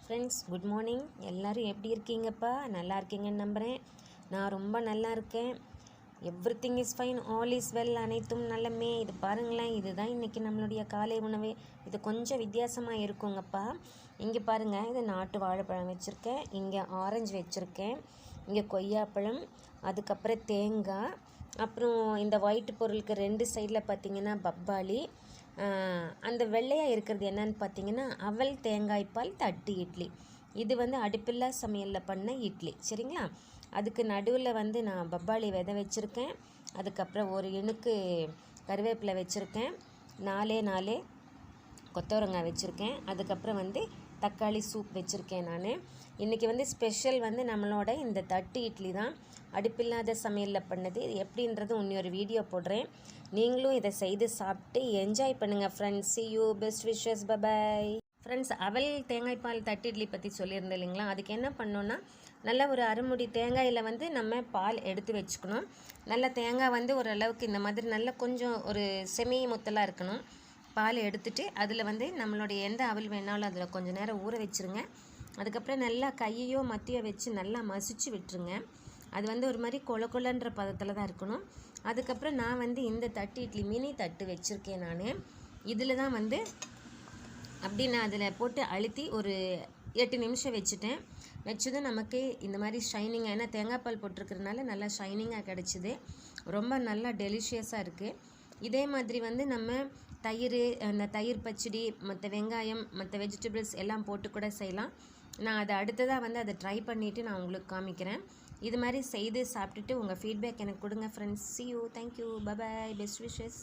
Friends, good morning. எல்லோரும் எப்படி இருக்கீங்கப்பா? நல்லா இருக்கீங்கன்னு நம்புகிறேன். நான் ரொம்ப நல்லா இருக்கேன். Everything is fine, all is well, அனைத்தும் நல்லமே. இது பாருங்களேன், இதுதான் இன்றைக்கி நம்மளுடைய காலை உணவு. இது கொஞ்சம் வித்தியாசமாக இருக்குங்கப்பா. இங்கே பாருங்கள், இது நாட்டு வாழைப்பழம் வச்சுருக்கேன், இங்கே ஆரஞ்சு வச்சுருக்கேன், இங்கே கொய்யாப்பழம், அதுக்கப்புறம் தேங்காய், அப்புறம் இந்த ஒயிட் பொருளுக்கு ரெண்டு சைடில் பார்த்திங்கன்னா பப்பாளி, அந்த வெள்ளையாக இருக்கிறது என்னன்னு பார்த்தீங்கன்னா அவல் தேங்காய் பால் தட்டு இட்லி. இது வந்து அடுப்பில்லா சமையலில் பண்ண இட்லி, சரிங்களா? அதுக்கு நடுவில் வந்து நான் பப்பாளி விதை வச்சுருக்கேன், அதுக்கப்புறம் ஒரு இணுக்கு கருவேப்பிலை வச்சுருக்கேன், நாலே கொத்தவரங்காய் வச்சுருக்கேன், அதுக்கப்புறம் வந்து தக்காளி சூப் வச்சுருக்கேன். நான் இன்றைக்கி வந்து ஸ்பெஷல் வந்து நம்மளோட இந்த தட்டு இட்லி தான், அடுப்பில்லாத சமையலில் பண்ணது. இது எப்படின்றது இன்னொரு வீடியோ போடுறேன். நீங்களும் இதை செய்து சாப்பிட்டு என்ஜாய் பண்ணுங்கள் friends. see you, best wishes, bye bye. Friends, அவல் தேங்காய் பால் தட்டு இட்லி பற்றி சொல்லியிருந்தேன் இல்லைங்களா? அதுக்கு என்ன பண்ணோன்னா, நல்லா ஒரு அரைமுடி தேங்காயில் வந்து நம்ம பால் எடுத்து வச்சுக்கணும். நல்லா தேங்காய் வந்து ஓரளவுக்கு இந்த மாதிரி நல்லா கொஞ்சம் ஒரு செமி முத்தலாக இருக்கணும். பால் எடுத்துகிட்டு அதில் வந்து நம்மளுடைய எந்த அவல் வேணாலும் அதில் கொஞ்சம் நேரம் ஊற வச்சுருங்க. அதுக்கப்புறம் நல்லா கையையோ மத்தியோ வச்சு நல்லா மசிச்சு விட்டுருங்க. அது வந்து ஒரு மாதிரி கொலன்ற பதத்தில் தான் இருக்கணும். அதுக்கப்புறம் நான் வந்து இந்த தட்டு இட்லி மினி தட்டு வச்சுருக்கேன். நான் இதில் தான் வந்து அப்படி நான் அதில் போட்டு அழுத்தி ஒரு 8 நிமிஷம் வச்சுட்டேன். வச்சதும் நமக்கு இந்த மாதிரி ஷைனிங்காக, ஏன்னா தேங்காய் பால் போட்டிருக்கிறதுனால நல்லா ஷைனிங்காக கிடச்சிது. ரொம்ப நல்லா டெலிஷியஸாக இருக்குது. இதே மாதிரி வந்து நம்ம தயிர், அந்த தயிர் பச்சடி, மற்ற வெங்காயம், மற்ற வெஜிடபிள்ஸ் எல்லாம் போட்டு கூட செய்யலாம். நான் அதை அடுத்ததாக வந்து அதை ட்ரை பண்ணிவிட்டு நான் உங்களுக்கு காமிக்கிறேன். இது மாதிரி செய்து சாப்பிட்டுட்டு உங்கள் ஃபீட்பேக் எனக்கு கொடுங்க friends. see you, thank you, bye bye, best wishes.